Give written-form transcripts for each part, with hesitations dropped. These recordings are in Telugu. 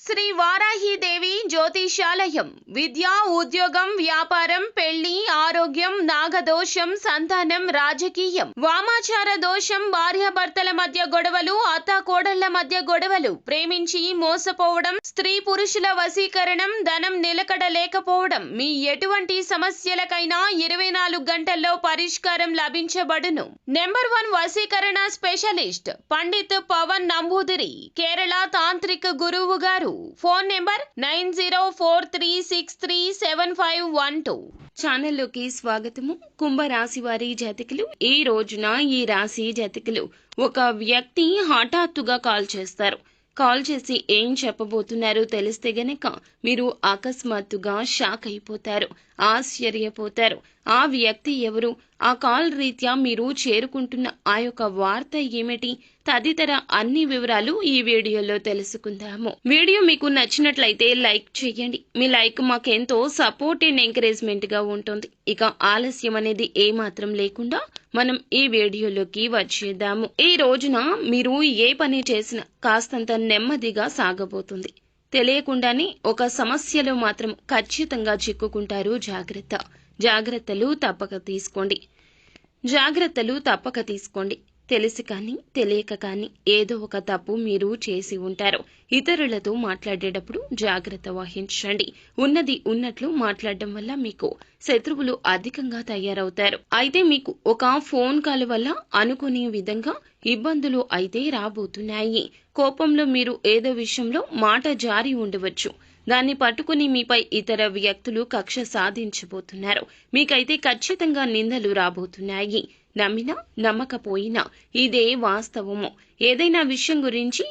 శ్రీ వారాహిదేవి జ్యోతిషాలయం విద్య, ఉద్యోగం, వ్యాపారం, పెళ్లి, ఆరోగ్యం, నాగదోషం, సంతానం, రాజకీయం, వామాచార దోషం, భార్యాభర్తల మధ్య గొడవలు, అత్తాకోడళ్ల మధ్య గొడవలు, ప్రేమించి మోసపోవడం, స్త్రీ పురుషుల వశీకరణం, ధనం నిలకడ లేకపోవడం, మీ ఎటువంటి సమస్యలకైనా 24 గంటల్లో పరిష్కారం లభించబడును. నెంబర్ 1 వశీకరణ స్పెషలిస్ట్ పండిత్ పవన్ నంబూదిరి, కేరళ తాంత్రిక గురువు గారు. Phone number 9043637512. ఛానల్లోకి స్వాగతము. కుంభరాశి వారి జాతకులు, ఈ రోజున ఈ రాశి జాతకులు ఒక వ్యక్తి హఠాత్తుగా కాల్ చేస్తారు. కాల్ చేసి ఏం చెప్పబోతున్నారో తెలిస్తే గనక మీరు అకస్మాత్తుగా షాక్ అయిపోతారు, ఆశ్చర్యపోతారు. ఆ వ్యక్తి ఎవరు, ఆ కాల్ రీత్యా మీరు చేరుకుంటున్న ఆ యొక్క వార్త ఏమిటి, తదితర అన్ని వివరాలు ఈ వీడియోలో తెలుసుకుందాము. వీడియో మీకు నచ్చినట్లయితే లైక్ చేయండి. మీ లైక్ మాకెంతో సపోర్ట్ అండ్ ఎంకరేజ్మెంట్ గా ఉంటుంది. ఇక ఆలస్యం అనేది ఏమాత్రం లేకుండా మనం ఈ వీడియోలోకి వచ్చేద్దాము. ఈ రోజున మీరు ఏ పని చేసినా కాస్తంత నెమ్మదిగా సాగబోతుంది. తెలియకుండానే ఒక సమస్యలో మాత్రం ఖచ్చితంగా చిక్కుకుంటారు. జాగ్రత్తలు తప్పక తీసుకోండి. తెలిసి కానీ తెలియక కానీ ఏదో ఒక తప్పు మీరు చేసి ఉంటారు. ఇతరులతో మాట్లాడేటప్పుడు జాగ్రత్త వహించండి. ఉన్నది ఉన్నట్లు మాట్లాడడం వల్ల మీకు శత్రువులు అధికంగా తయారవుతారు. అయితే మీకు ఒక ఫోన్ కాల్ వల్ల అనుకునే విధంగా ఇబ్బందులు అయితే రాబోతున్నాయి. కోపంలో మీరు ఏదో విషయంలో మాట జారి ఉండవచ్చు. దాన్ని పట్టుకుని మీపై ఇతర వ్యక్తులు కక్ష సాధించబోతున్నారు. మీకైతే ఖచ్చితంగా నిందలు రాబోతున్నాయి. నమ్మినా నమ్మకపోయినా ఇదే వాస్తవము. ఏదైనా విషయం గురించి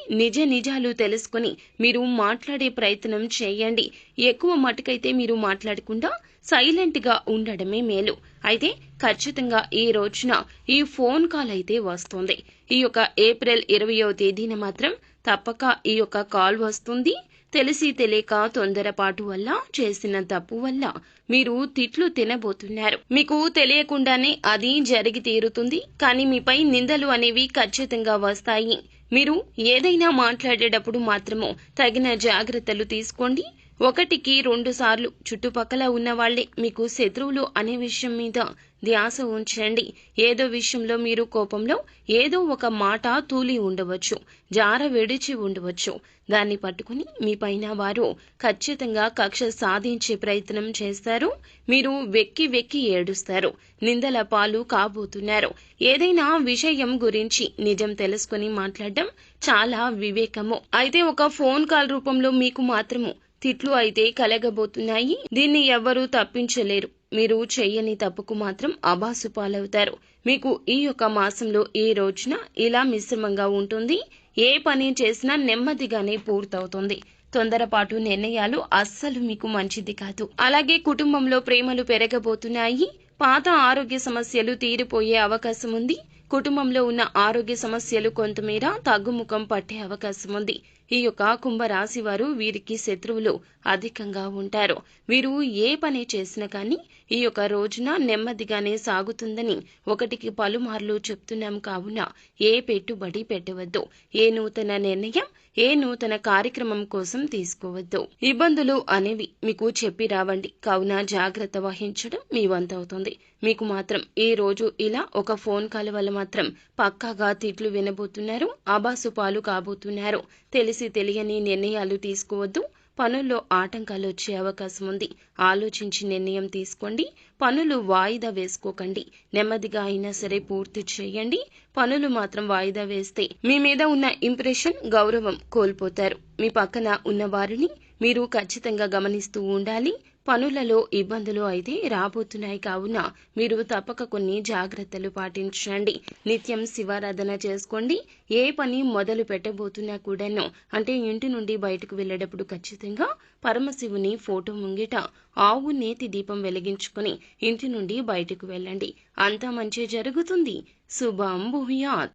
నిజాలు తెలుసుకుని మీరు మాట్లాడే ప్రయత్నం చేయండి. ఎక్కువ మటుకైతే మీరు మాట్లాడకుండా సైలెంట్ గా ఉండడమే మేలు. అయితే ఖచ్చితంగా ఈ రోజున ఈ ఫోన్ కాల్ అయితే వస్తుంది. ఈ యొక్క ఏప్రిల్ 20వ తేదీన మాత్రం తప్పక ఈ యొక్క కాల్ వస్తుంది. తెలిసి తెలియక తొందరపాటు వల్ల చేసిన తప్పు వల్ల మీరు తిట్లు తినబోతున్నారు. మీకు తెలియకుండానే అది జరిగి తీరుతుంది. కానీ మీపై నిందలు అనేవి ఖచ్చితంగా వస్తాయి. మీరు ఏదైనా మాట్లాడేటప్పుడు మాత్రము తగిన జాగ్రత్తలు తీసుకోండి. 1కి 2 సార్లు చుట్టుపక్కల ఉన్న వాళ్లే మీకు శత్రువులు అనే విషయం మీద ధ్యాస ఉంచండి. ఏదో విషయంలో మీరు కోపంలో ఏదో ఒక మాట తూలి ఉండవచ్చు, జార విడిచి ఉండవచ్చు. దాన్ని పట్టుకుని మీ పైన వారు ఖచ్చితంగా కక్ష సాధించే ప్రయత్నం చేస్తారు. మీరు వెక్కి ఏడుస్తారు, నిందల పాలు కాబోతున్నారు. ఏదైనా విషయం గురించి నిజం తెలుసుకుని మాట్లాడడం చాలా వివేకము. అయితే ఒక ఫోన్ కాల్ రూపంలో మీకు మాత్రము తిట్లు అయితే కలగబోతున్నాయి. దీన్ని ఎవ్వరూ తప్పించలేరు. మీరు చెయ్యని తప్పుకు మాత్రం అబాసు పాలవుతారు. మీకు ఈ యొక్క మాసంలో ఈ రోజున ఇలా మిశ్రమంగా ఉంటుంది. ఏ పని చేసినా నెమ్మదిగానే పూర్తవుతుంది. తొందరపాటు నిర్ణయాలు అస్సలు మీకు మంచిది కాదు. అలాగే కుటుంబంలో ప్రేమలు పెరగబోతున్నాయి. పాత ఆరోగ్య సమస్యలు తీరిపోయే అవకాశం ఉంది. కుటుంబంలో ఉన్న ఆరోగ్య సమస్యలు కొంతమేర తగ్గుముఖం పట్టే అవకాశం ఉంది. ఈ యొక్క కుంభరాశి వారు, వీరికి శత్రువులు అధికంగా ఉంటారు. వీరు ఏ పని చేసినా కానీ ఈ యొక్క రోజున నెమ్మదిగానే సాగుతుందని 1కి పలుమార్లు చెప్తున్నాం. కావున ఏ పెట్టుబడి పెట్టవద్దు. ఏ నూతన నిర్ణయం, ఏ నూతన కార్యక్రమం కోసం తీసుకోవద్దు. ఇబ్బందులు అనేవి మీకు చెప్పి రావండి. కావున జాగ్రత్త వహించడం మీ వంతవుతుంది. మీకు మాత్రం ఈ రోజు ఇలా ఒక ఫోన్ కాల్ వల్ల మాత్రం పక్కాగా తిట్లు వినబోతున్నారు, ఆబాసు పాలు కాబోతున్నారు. తెలిసి తెలియని నిర్ణయాలు తీసుకోవద్దు. పనుల్లో ఆటంకాలు వచ్చే అవకాశం ఉంది. ఆలోచించి నిర్ణయం తీసుకోండి. పనులు వాయిదా వేసుకోకండి. నెమ్మదిగా అయినా సరే పూర్తి చేయండి. పనులు మాత్రం వాయిదా వేస్తే మీ మీద ఉన్న ఇంప్రెషన్, గౌరవం కోల్పోతారు. మీ పక్కన ఉన్న వారిని మీరు ఖచ్చితంగా గమనిస్తూ ఉండాలి. పనులలో ఇబ్బందులు అయితే రాబోతున్నాయి. కావున మీరు తప్పక కొన్ని జాగ్రత్తలు పాటించండి. నిత్యం శివారాధన చేసుకోండి. ఏ పని మొదలు పెట్టబోతున్నా కూడాను, అంటే ఇంటి నుండి బయటకు వెళ్ళేటప్పుడు ఖచ్చితంగా పరమశివుని ఫోటో ముంగిట ఆవు నేతి దీపం వెలిగించుకుని ఇంటి నుండి బయటకు వెళ్ళండి. అంతా మంచి జరుగుతుంది. శుభం భూయాత్.